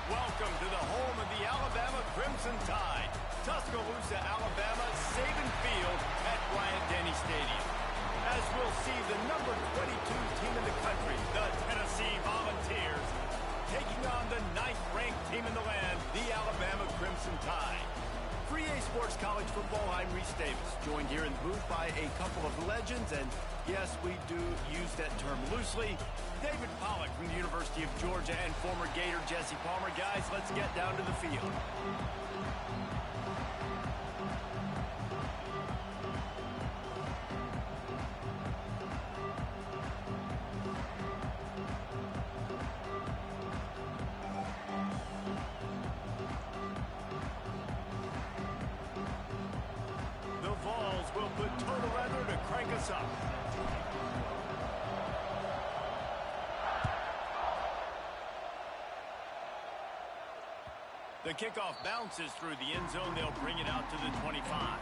Welcome to the home of the Alabama Crimson Tide, Tuscaloosa, Alabama, Saban Field at Bryant-Denny Stadium. As we'll see the number 22 team in the country, the Tennessee Volunteers, taking on the 9th-ranked team in the land, the Alabama Crimson Tide. For EA Sports College Football, I'm Reese Davis, joined here in the booth by a couple of legends, and yes, we do use that term loosely. David Pollack from the University of Georgia and former Gator Jesse Palmer. Guys, let's get down to the field. The Vols will put total leather to crank us up. The kickoff bounces through the end zone. They'll bring it out to the 25.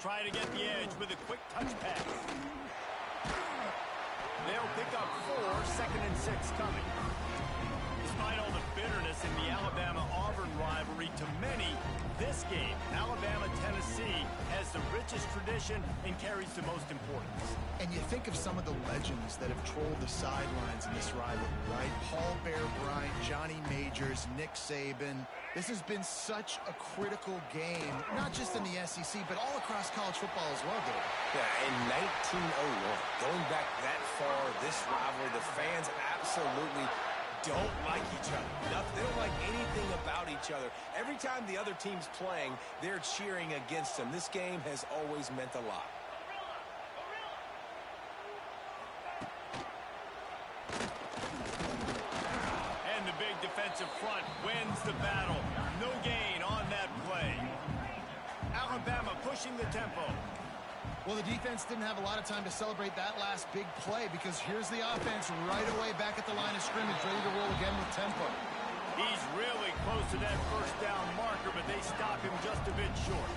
Try to get the edge with a quick touch pass. They'll pick up 4, 2nd and 6 coming. Despite all the bitterness in the Alabama-Auburn rivalry, to many, this game, Alabama-Tennessee, has the richest tradition and carries the most importance. And you think of some of the legends that have trolled the sidelines in this rivalry, right? Paul Bear Bryant, Johnny Majors, Nick Saban. This has been such a critical game, not just in the SEC, but all across college football as well, Dave. Yeah, in 1901, going back that far, this rivalry, the fans absolutely don't like each other. They don't like anything about each other. Every time the other team's playing, they're cheering against them. This game has always meant a lot. And the big defensive front wins the battle. No gain on that play. Alabama pushing the tempo. Well, the defense didn't have a lot of time to celebrate that last big play because here's the offense right away back at the line of scrimmage, ready to roll again with tempo. He's really close to that first down marker, but they stop him just a bit short.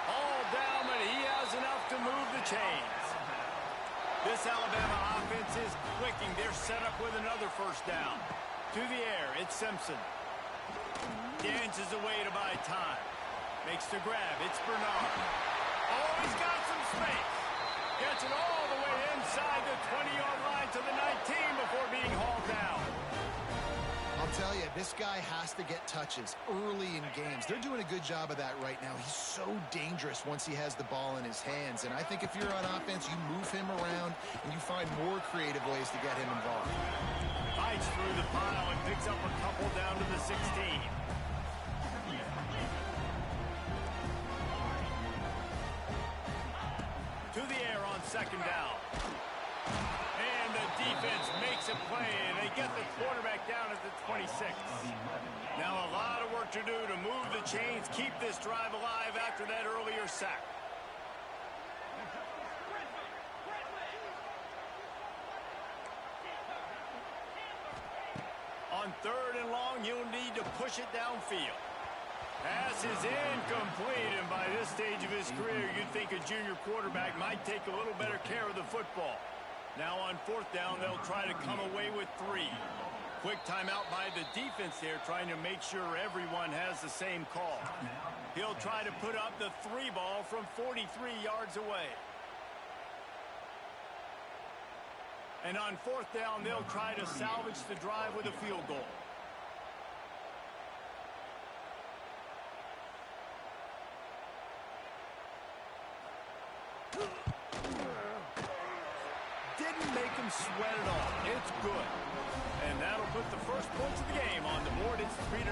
All down, but he has enough to move the chains. This Alabama offense is clicking. They're set up with another first down. To the air, it's Simpson. Dances away to buy time. Makes the grab. It's Bernard. Oh, he's got some space. Gets it all the way inside the 20-yard line to the 19 before being hauled down. I'll tell you, this guy has to get touches early in games. They're doing a good job of that right now. He's so dangerous once he has the ball in his hands. And I think if you're on offense, you move him around and you find more creative ways to get him involved. Fights through the pile and picks up a couple down to the 16. To the air on second down. And the defense makes a the play, and they get the quarterback down at the 26. Now a lot of work to do to move the chains, keep this drive alive after that earlier sack. On 3rd and long, you'll need to push it downfield. Pass is incomplete, and by this stage of his career, you'd think a junior quarterback might take a little better care of the football. Now on 4th down, they'll try to come away with 3. Quick timeout by the defense there, trying to make sure everyone has the same call. He'll try to put up the 3 ball from 43 yards away. And on 4th down, they'll try to salvage the drive with a field goal. Didn't make him sweat at all. It's good. And that'll put the first points of the game on the board. It's 3-0.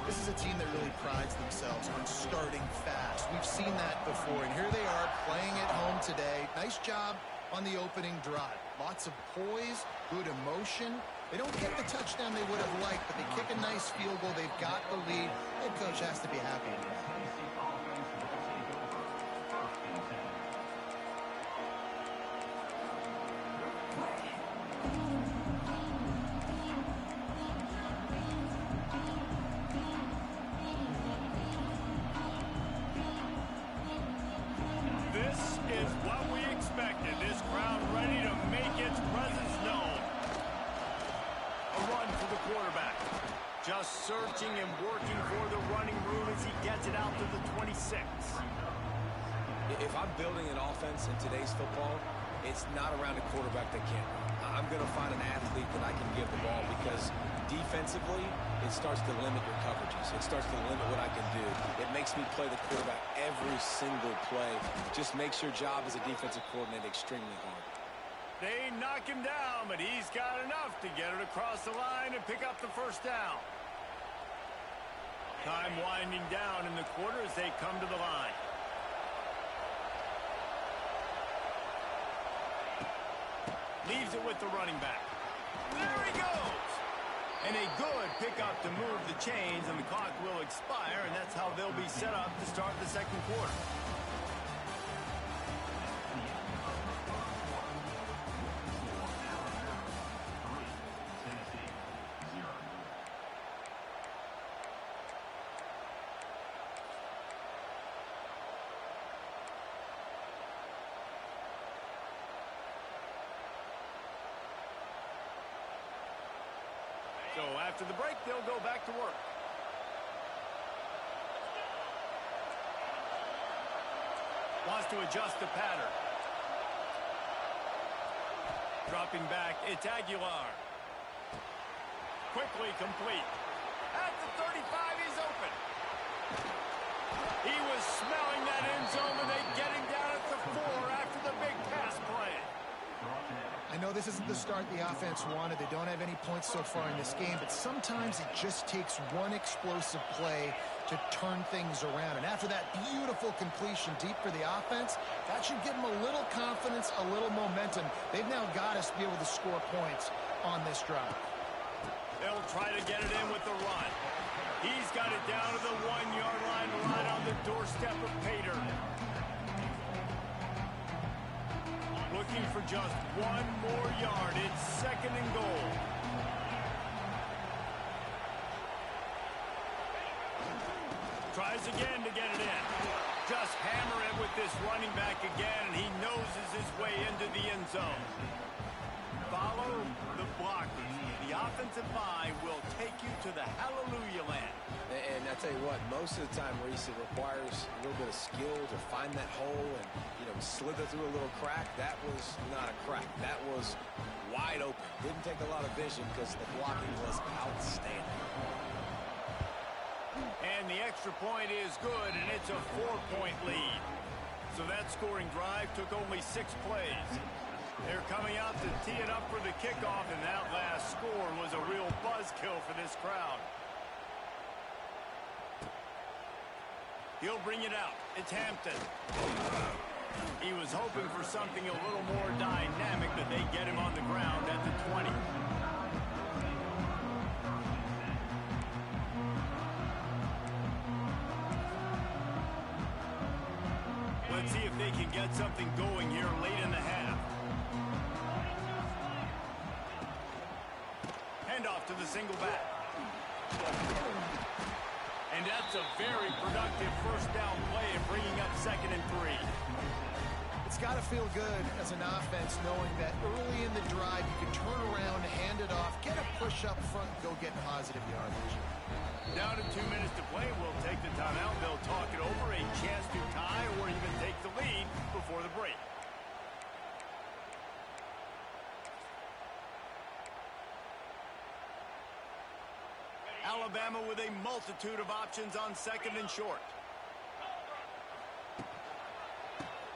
This is a team that really prides themselves on starting fast. We've seen that before, and here they are playing at home today. Nice job on the opening drive. Lots of poise, good emotion. They don't get the touchdown they would have liked, but they kick a nice field goal. They've got the lead. Head coach has to be happy. This is what we expected. This crowd ready to make its presence known. A run for the quarterback. Just searching and working for the running room as he gets it out to the 26. If I'm building an offense in today's football, it's not around a quarterback that can't run. I'm going to find an athlete that I can give the ball because defensively, it starts to limit your coverages. It starts to limit what I can do. It makes me play the quarterback every single play. Just makes your job as a defensive coordinator extremely hard. They knock him down, but he's got enough to get it across the line and pick up the first down. Time winding down in the quarter as they come to the line. Leaves it with the running back. There he goes! And a good pickup to move the chains, and the clock will expire, and that's how they'll be set up to start the second quarter. So after the break, they'll go back to work. Wants to adjust the pattern. Dropping back, it's Aguilar. Quickly complete. At the 35, he's open. He was smelling that end zone, and they get him down at the 4 after the big pass play. I know this isn't the start the offense wanted. They don't have any points so far in this game, but sometimes it just takes one explosive play to turn things around. And after that beautiful completion deep for the offense, that should give them a little confidence, a little momentum. They've now got us to be able to score points on this drive. They'll try to get it in with the run. He's got it down to the 1-yard line right on the doorstep of Pater. Looking for just one more yard. It's 2nd and goal. Tries again to get it in. Just hammer it with this running back again, and he noses his way into the end zone. Follow the blockers. The offensive line will take you to the hallelujah land. And I tell you what, most of the time, Reese, it requires a little bit of skill to find that hole and, slither through a little crack. That was not a crack. That was wide open. Didn't take a lot of vision because the blocking was outstanding. And the extra point is good, and it's a 4-point lead. So that scoring drive took only 6 plays. They're coming out to tee it up for the kickoff, and that last score was a real buzzkill for this crowd. He'll bring it out. It's Hampton. He was hoping for something a little more dynamic, but they get him on the ground at the 20. Let's see if they can get something going here late in the half. Handoff to the single back. And that's a very productive first down play of bringing up 2nd and 3. It's got to feel good as an offense knowing that early in the drive you can turn around, hand it off, get a push up front, and go get positive yardage. Down to 2 minutes to play. We'll take the timeout. They'll talk it over. A chance to tie or even take the lead before the break. Alabama with a multitude of options on 2nd and short.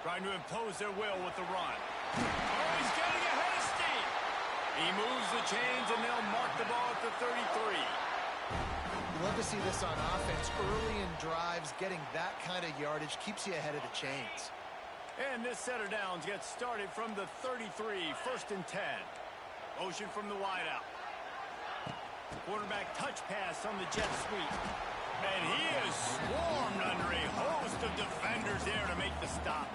Trying to impose their will with the run. Oh, he's getting ahead of steam. He moves the chains, and they'll mark the ball at the 33. You love to see this on offense. Early in drives, getting that kind of yardage keeps you ahead of the chains. And this set of downs gets started from the 33, 1st and 10. Motion from the wideout. Quarterback touch pass on the jet sweep. And he is swarmed under a host of defenders there to make the stop.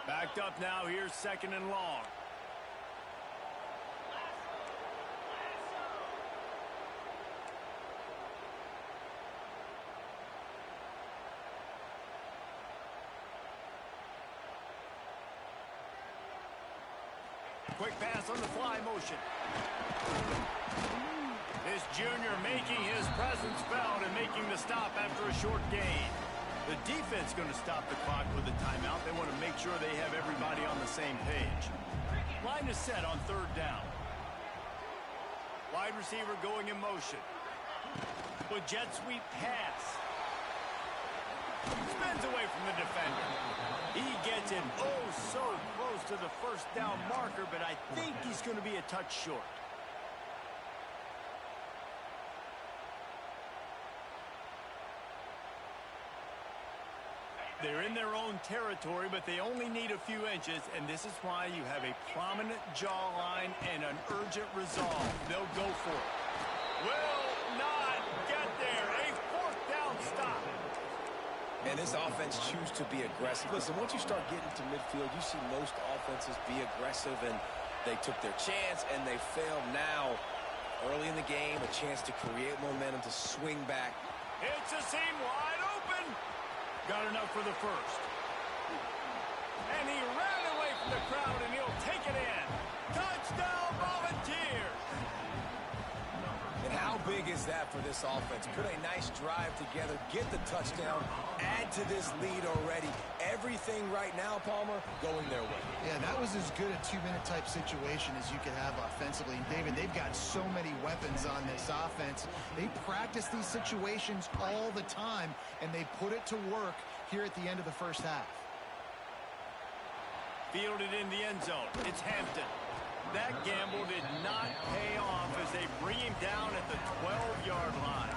Backed up now. Here's 2nd and long. Quick pass on the fly motion. This junior making his presence felt and making the stop after a short gain. The defense going to stop the clock with a timeout. They want to make sure they have everybody on the same page. Line is set on 3rd down. Wide receiver going in motion. With jet sweep pass. Spins away from the defender. He gets it oh so close to the 1st down marker, but I think he's going to be a touch short. They're in their own territory, but they only need a few inches, and this is why you have a prominent jawline and an urgent resolve. They'll go for it. Will not get there. A 4th down stop. And this offense choose to be aggressive. Listen, once you start getting to midfield, you see most offenses be aggressive, and they took their chance, and they failed. Now, early in the game, a chance to create momentum, to swing back. It's a seam wide open. Got enough for the 1st. And he ran away from the crowd, and he'll take it in. Touchdown, Volunteers. And how big is that for this offense? Put a nice drive together, get the touchdown, add to this lead already. Everything right now, Palmer, going their way. Yeah, that was as good a 2-minute type situation as you could have offensively. And David, they've got so many weapons on this offense. They practice these situations all the time, and they put it to work here at the end of the 1st half. Fielded in the end zone. It's Hampton. That gamble did not pay off as they bring him down at the 12-yard line.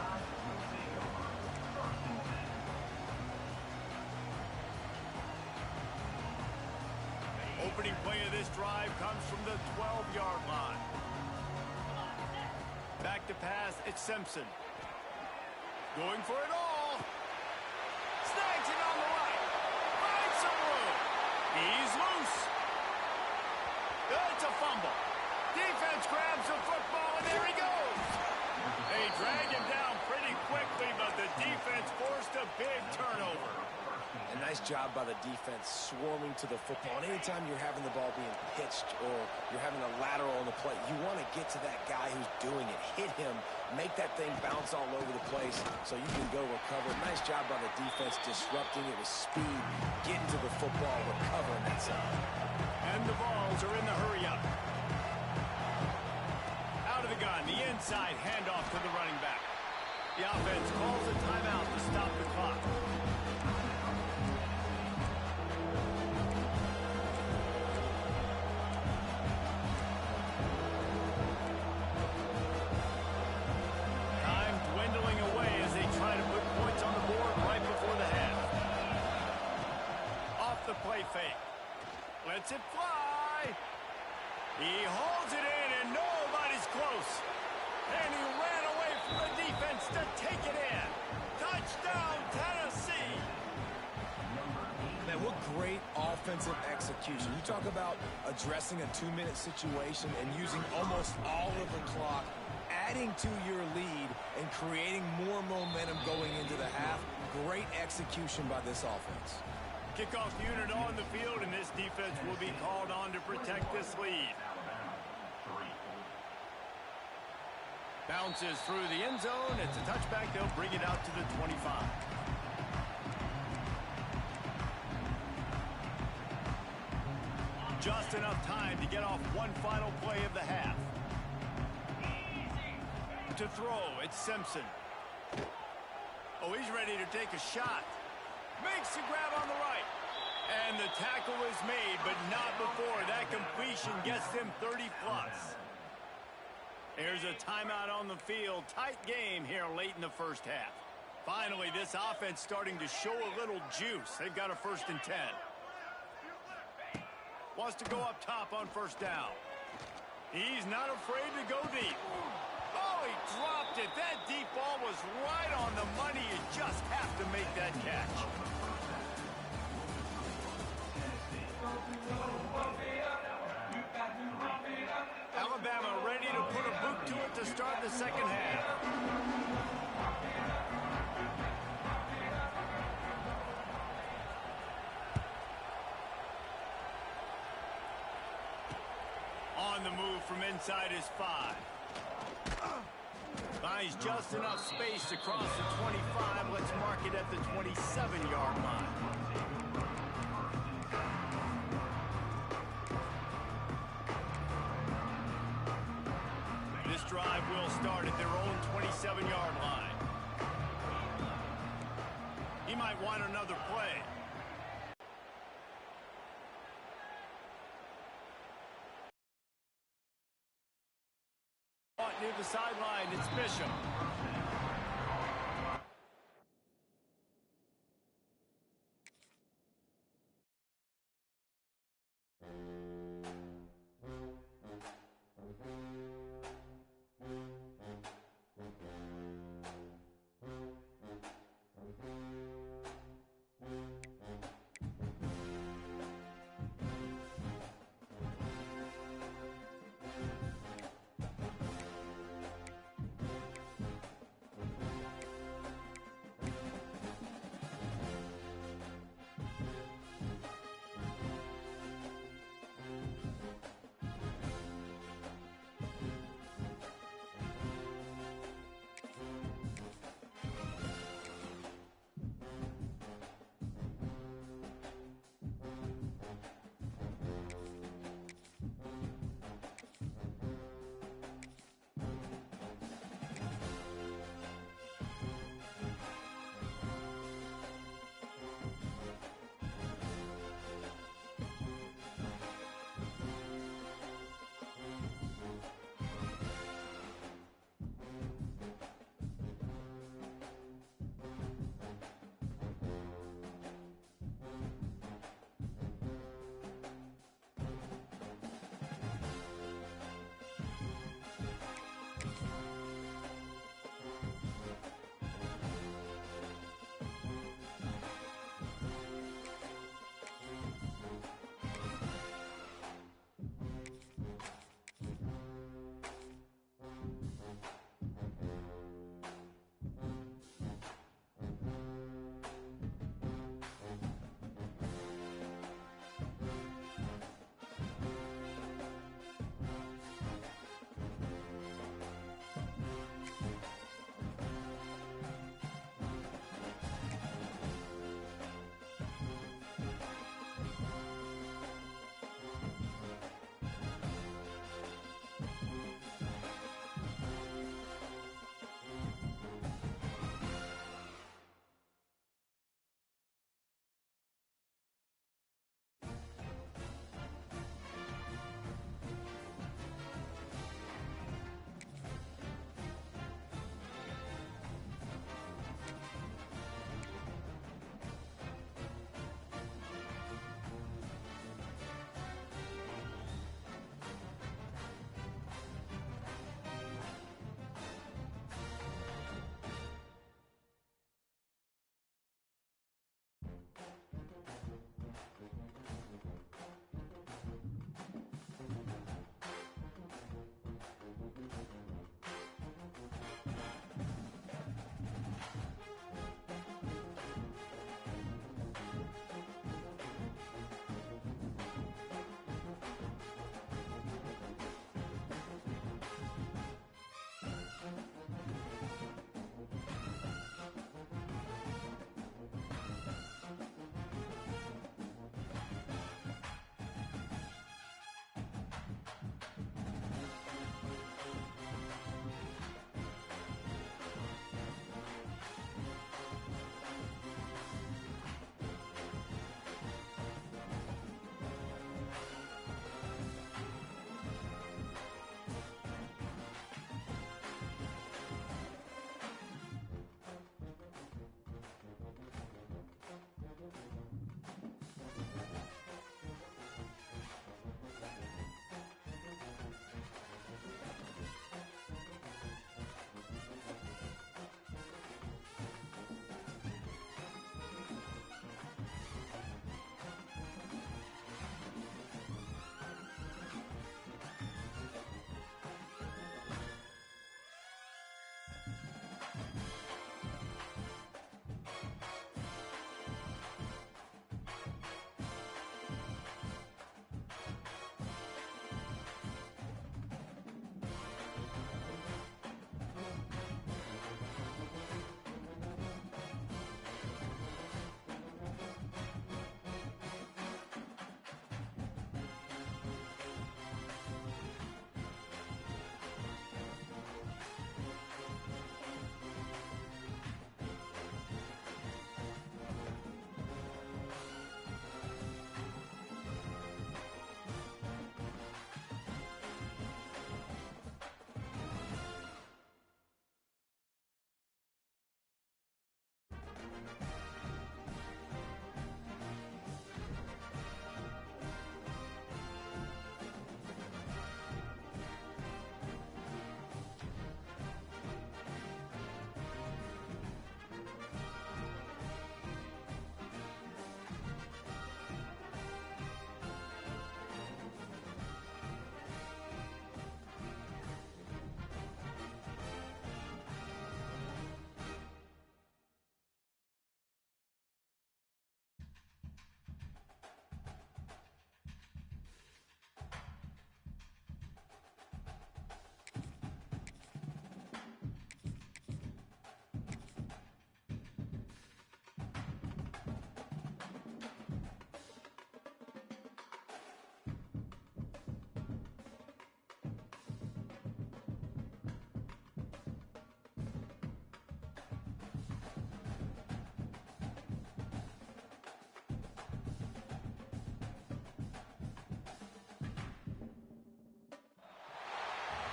Opening play of this drive comes from the 12-yard line. Back to pass, it's Simpson. Going for it all. Snags it on the right. Finds some room. He's loose. It's a fumble. Defense grabs the football, and there he goes. They drag him down pretty quickly, but the defense forced a big turnover. A nice job by the defense swarming to the football. And anytime you're having the ball being pitched or you're having a lateral on the play, you want to get to that guy who's doing it. Hit him. Make that thing bounce all over the place so you can go recover. Nice job by the defense disrupting it with speed, getting to the football, recovering that side. And the balls are in the hurry-up. Out of the gun, the inside handoff to the running back. The offense calls a timeout to stop the clock. fake. Lets it fly. He holds it in, and nobody's close. And he ran away from the defense to take it in. Touchdown, Tennessee. Man, what great offensive execution. You talk about addressing a 2-minute situation and using almost all of the clock, adding to your lead, and creating more momentum going into the half. Great execution by this offense. Kickoff unit on the field, and this defense will be called on to protect this lead. Bounces through the end zone. It's a touchback. They'll bring it out to the 25. Just enough time to get off one final play of the half. To throw, it's Simpson. Oh, he's ready to take a shot. Makes the grab on the right. And the tackle is made, but not before that completion gets them 30-plus. There's a timeout on the field. Tight game here late in the first half. Finally, this offense starting to show a little juice. They've got a 1st and 10. Wants to go up top on 1st down. He's not afraid to go deep. Oh, he dropped it. That deep ball was right on the money. You just have to make that catch. Alabama ready to put a boot to it to start the second half. On the move from inside his 5. Finds just enough space across the 25. Let's mark it at the 27-yard line. This drive will start at their own 27-yard line. He might want another play. Near the sideline, it's Bishop.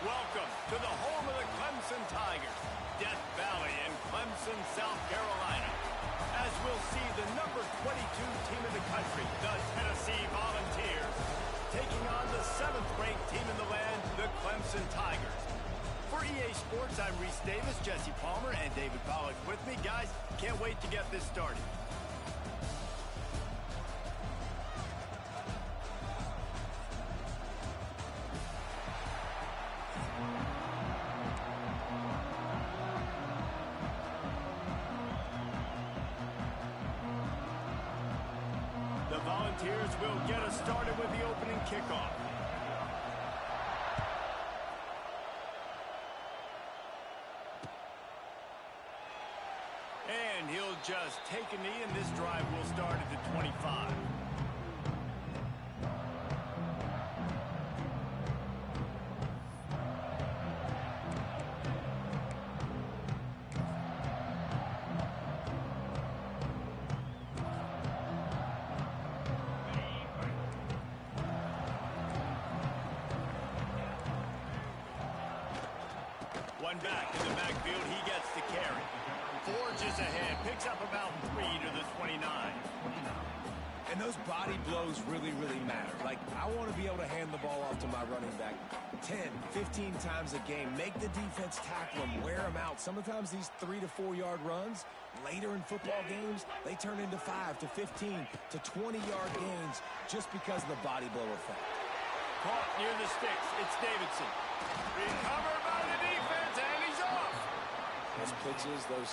Welcome to the home of the Clemson Tigers, Death Valley in Clemson, South Carolina. As we'll see the number 22 team in the country, the Tennessee Volunteers, taking on the 7th-ranked team in the land, the Clemson Tigers. For EA Sports, I'm Reese Davis, Jesse Palmer, and David Pollack with me. Guys, can't wait to get this started. The Volunteers will get us started with the opening kickoff. And he'll just take a knee, and this drive will start at the 25. One back in the backfield, he gets the carry. Forges ahead, picks up about 3 to the 29. And those body blows really, really matter. Like, I want to be able to hand the ball off to my running back 10, 15 times a game. Make the defense tackle him, wear him out. Sometimes these 3 to 4 yard runs, later in football games, they turn into 5 to 15 to 20 yard gains just because of the body blow effect. Caught near the sticks, it's Davidson. Recovered by the defense, and he's off. Those pitches, those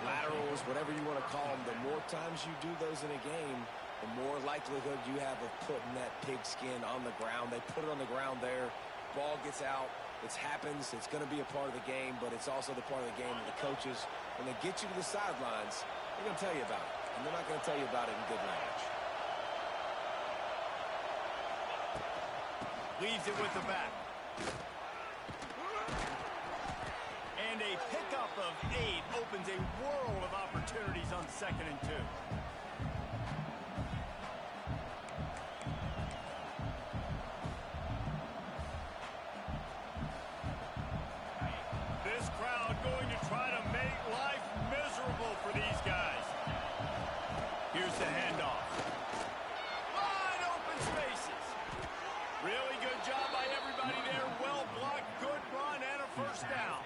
laterals, whatever you want to call them, the more times you do those in a game, the more likelihood you have of putting that pigskin on the ground. They put it on the ground there. Ball gets out. It happens. It's going to be a part of the game, but it's also the part of the game that the coaches, when they get you to the sidelines, they're going to tell you about it. And they're not going to tell you about it in good language. Leaves it with the back. And a pickup of 8 opens a world of opportunities on 2nd and 2. This crowd going to try to make life miserable for these guys. Here's the handoff. Wide open spaces. Really good job by everybody there. Well blocked, good run, and a first down.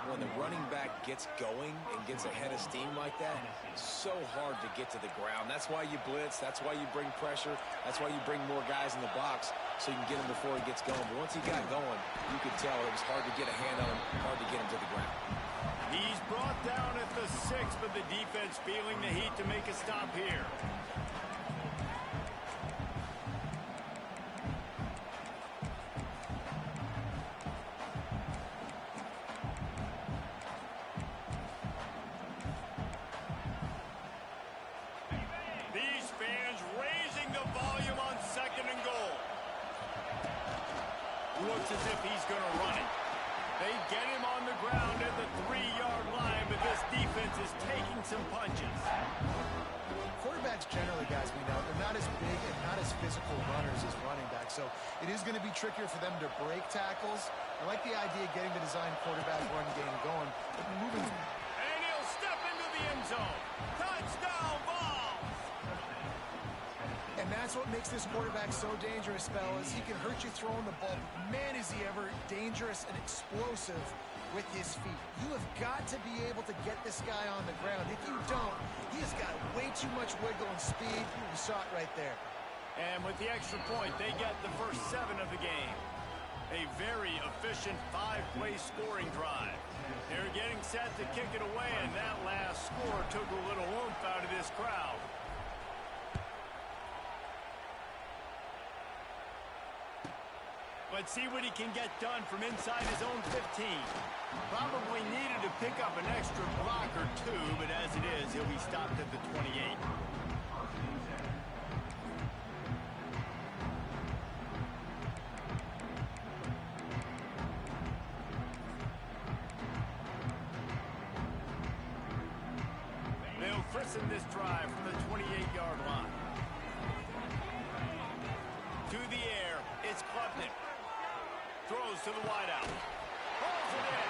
When the running back gets going and gets ahead of steam like that, it's so hard to get to the ground. That's why you blitz. That's why you bring pressure. That's why you bring more guys in the box so you can get him before he gets going. But once he got going, you could tell it was hard to get a hand on him, hard to get him to the ground. He's brought down at the 6, but the defense feeling the heat to make a stop here. These fans raising the volume on 2nd and goal. Looks as if he's going to run it. They get him on the ground at the 3-yard line, but this defense is taking some punches. Quarterbacks generally, guys, we know, they're not as big and not as physical runners as running backs, so it is going to be trickier for them to break tackles. I like the idea of getting the design quarterback run game going, but moving. And he'll step into the end zone. Touchdown ball! And that's what makes this quarterback so dangerous, fellas. He can hurt you throwing the ball, but man, is he ever dangerous and explosive with his feet. You have got to be able to get this guy on the ground. If you don't, he has got way too much wiggle and speed. You saw it right there. And with the extra point, they get the first 7 of the game. A very efficient 5-play scoring drive. They're getting set to kick it away, and that last score took a little oomph out of this crowd. Let's see what he can get done from inside his own 15. Probably needed to pick up an extra block or 2, but as it is, he'll be stopped at the 28. They'll christen this drive from the 28-yard line. To the air, it's Klubnik. Throws to the wideout. Pulls it in.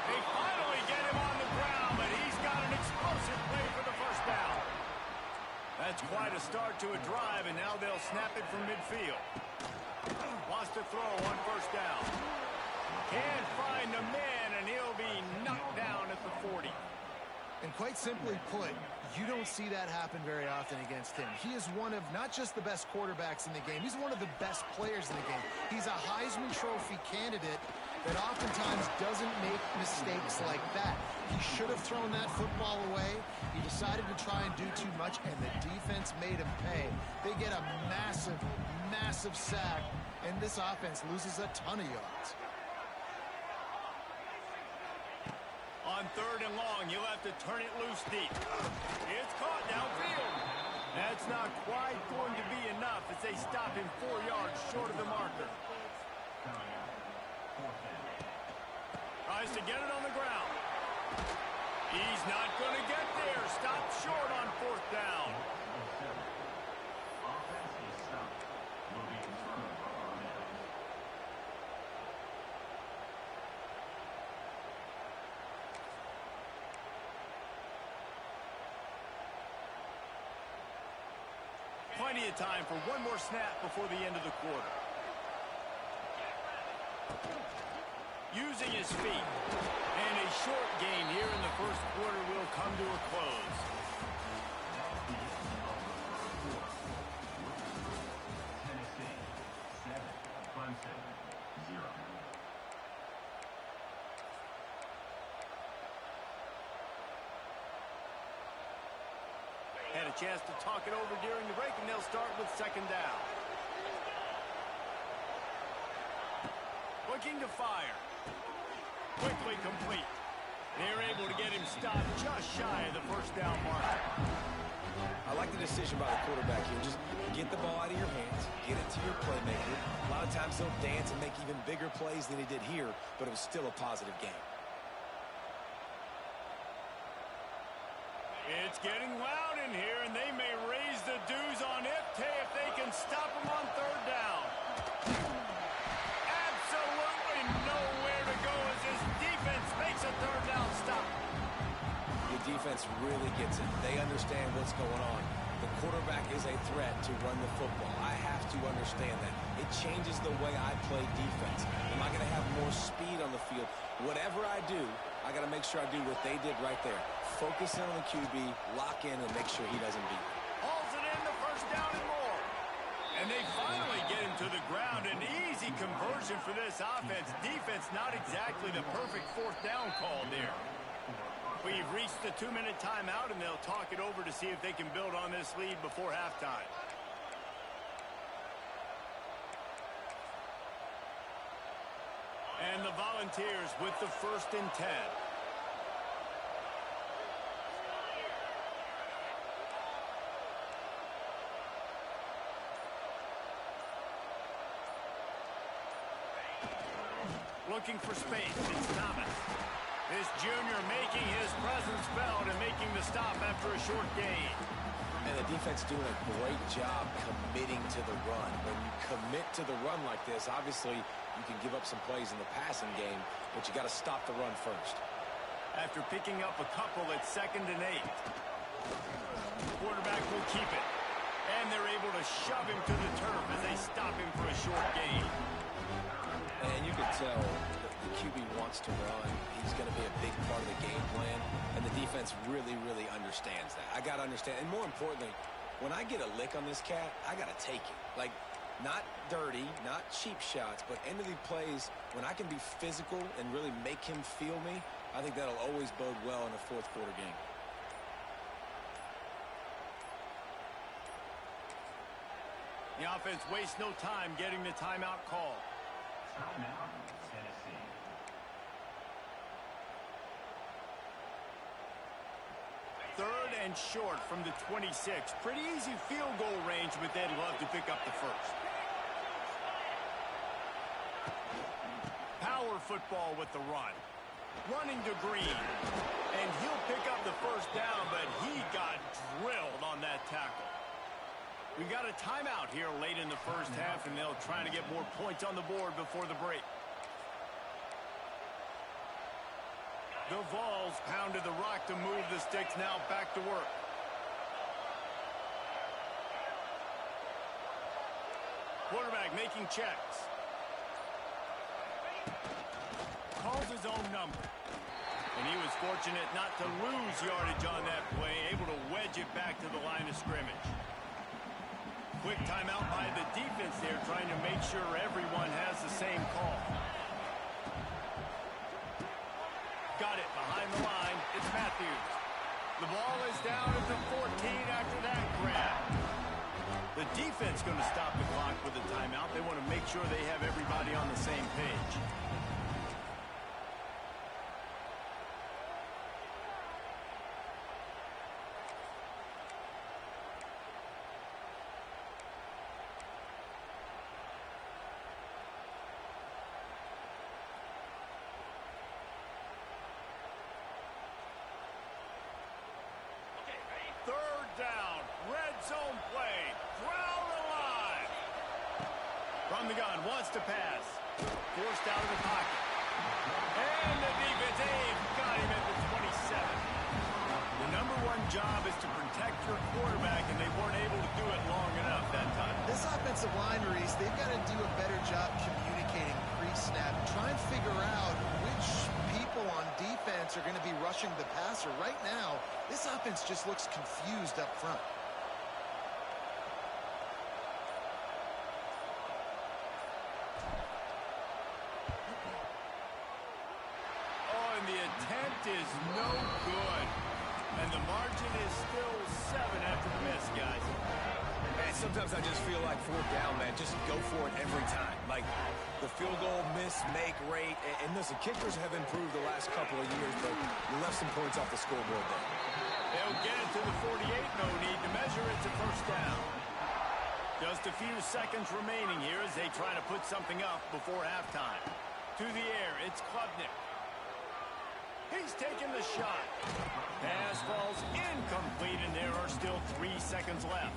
They finally get him on the ground, but he's got an explosive play for the first down. That's quite a start to a drive, and now they'll snap it from midfield. Wants to throw on first down. Can't find the man, and he'll be knocked down at the 40. And quite simply put, you don't see that happen very often against him. He is one of not just the best quarterbacks in the game, he's one of the best players in the game. He's a Heisman Trophy candidate that oftentimes doesn't make mistakes like that. He should have thrown that football away. He decided to try and do too much, and the defense made him pay. They get a massive, massive sack, and this offense loses a ton of yards. On 3rd and long, you'll have to turn it loose deep. It's caught downfield. That's not quite going to be enough as they stop him 4 yards short of the marker. Tries to get it on the ground. He's not going to get there. Stopped short on 4th down. Plenty of time for one more snap before the end of the quarter. Using his feet. And a short game here in the first quarter will come to a close. Had a chance to talk it over during the break, and they'll start with 2nd down. Looking to fire. Quickly complete. They're able to get him stopped just shy of the first down mark. I like the decision by the quarterback here. Just get the ball out of your hands, get it to your playmaker. A lot of times he'll dance and make even bigger plays than he did here, but it was still a positive game. It's getting loud in here, and they may raise the dues on Ipte if they can stop him on 3rd down. Absolutely nowhere to go as his defense makes a 3rd down stop. The defense really gets it. They understand what's going on. The quarterback is a threat to run the football. I have to understand that. It changes the way I play defense. Am I going to have more speed on the field? Whatever I do, I got to make sure I do what they did right there. Focus in on the QB, lock in, and make sure he doesn't beat me. Hauls it in, the first down and more. And they finally get him to the ground. An easy conversion for this offense. Defense not exactly the perfect 4th down call there. We've reached the 2-minute timeout, and they'll talk it over to see if they can build on this lead before halftime. And the Volunteers with the 1st and 10. Looking for space. It's Thomas. This junior making his presence felt and making the stop after a short gain. And the defense doing a great job committing to the run. When you commit to the run like this, obviously you can give up some plays in the passing game, but you got to stop the run first. After picking up a couple at 2nd and 8. Quarterback will keep it. And they're able to shove him to the turf as they stop him for a short gain. And you can tell the QB wants to run. He's going to be a big part of the game plan. And the defense really, really understands that. I got to understand. And more importantly, when I get a lick on this cat, I got to take it. Like, not dirty, not cheap shots, but end of the plays, when I can be physical and really make him feel me, I think that'll always bode well in a fourth quarter game. The offense wastes no time getting the timeout call. Timeout, Tennessee. Third and short from the 26. Pretty easy field goal range, but they'd love to pick up the first. Power football with the run. Running to Green. And he'll pick up the first down, but he got drilled on that tackle. We've got a timeout here late in the first half, and they'll try to get more points on the board before the break. The Vols pounded the rock to move the sticks, now back to work. Quarterback making checks. Calls his own number. And he was fortunate not to lose yardage on that play, able to wedge it back to the line of scrimmage. Quick timeout by the defense there, trying to make sure everyone has the same call. Got it behind the line. It's Matthews. The ball is down at the 14 after that grab. The defense going to stop the clock with a timeout. They want to make sure they have everybody on the same page. Third down, red zone play, crowd alive. From the gun, wants to pass. Forced out of the pocket. And the defense, got him at the 27. The number one job is to protect your quarterback, and they weren't able to do it long enough that time. This offensive line, Reese, they've got to do a better job communicating pre-snap. Try and figure out which people on defense are going to be rushing the passer. Right now, this offense just looks confused up front. Oh, and the attempt is no good. And the margin is still 7 after the miss, guys. And sometimes I just feel like fourth down, man, just go for it every time. Like the field goal miss, make rate. And listen, kickers have improved the last couple of years, but you left some points off the scoreboard there. They'll get it to the 48. No need to measure it to first down. Just a few seconds remaining here as they try to put something up before halftime. To the air, it's Klubnik. He's taking the shot. Pass falls incomplete, and there are still 3 seconds left.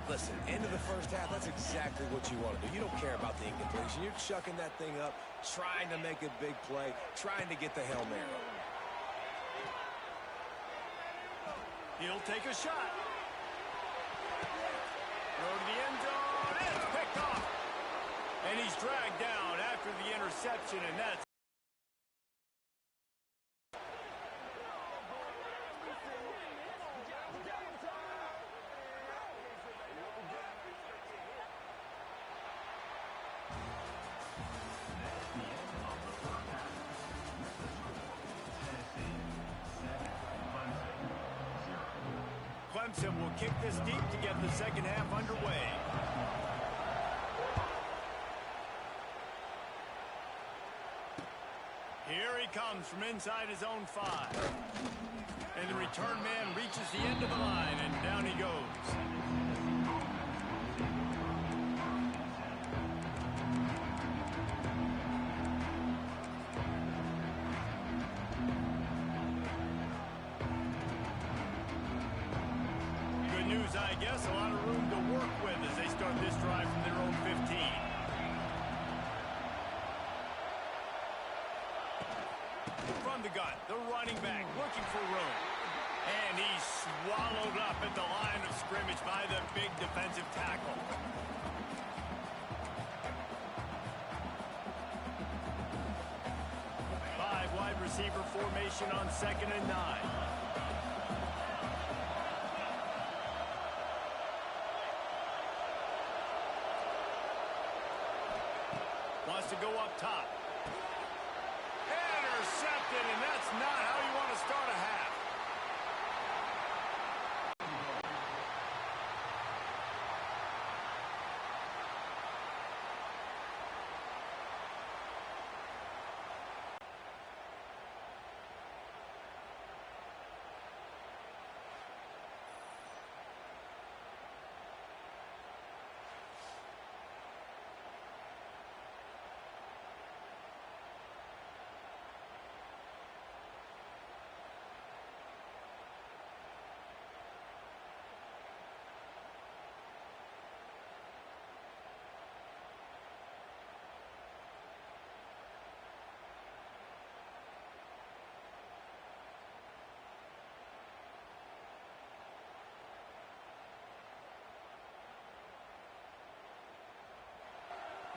Listen, end of the first half, that's exactly what you want to do. You don't care about the incompletion. You're chucking that thing up, trying to make a big play, trying to get the Hail Mary. He'll take a shot. Throw to the end zone. It's picked off. And he's dragged down after the interception, and that's Clemson will kick this deep to get the second half underway. Here he comes from inside his own 5. And the return man reaches the end of the line, and down he goes. I guess a lot of room to work with as they start this drive from their own 15. From the gun, the running back looking for room. And he's swallowed up at the line of scrimmage by the big defensive tackle. Five wide receiver formation on 2nd and 9. Wants to go up top. Intercepted, and that's not how you want to start a half.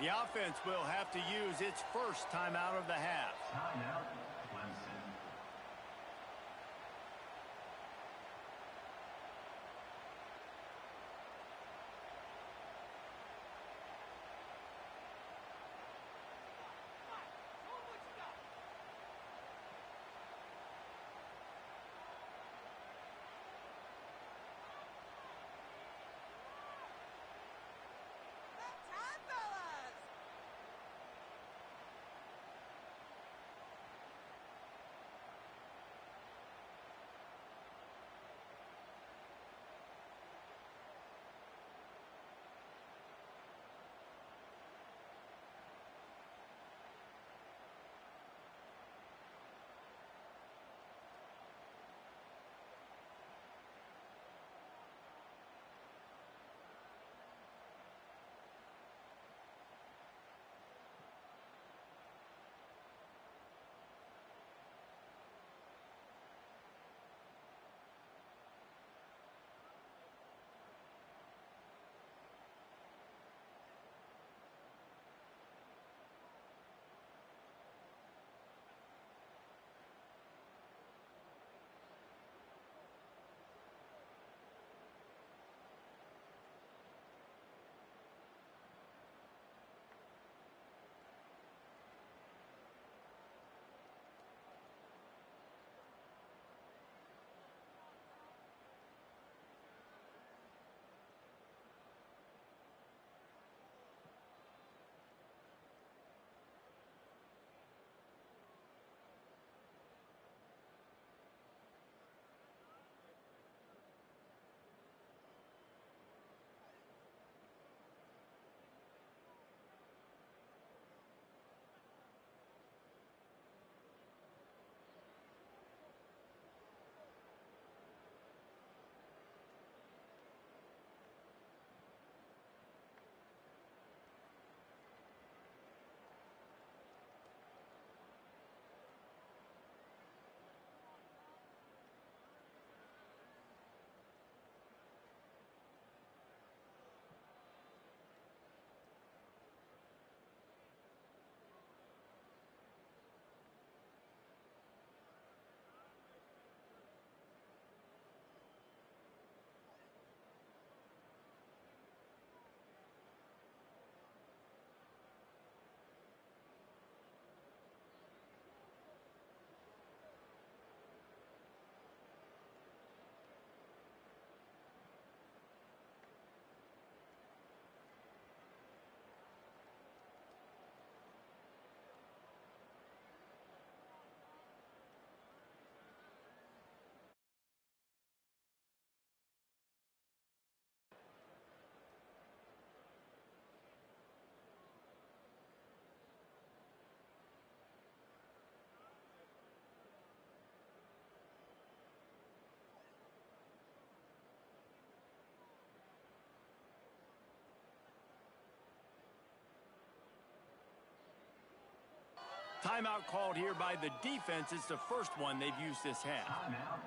The offense will have to use its first timeout of the half. Timeout, Clemson. Timeout called here by the defense. It's the first one they've used this half. Timeout,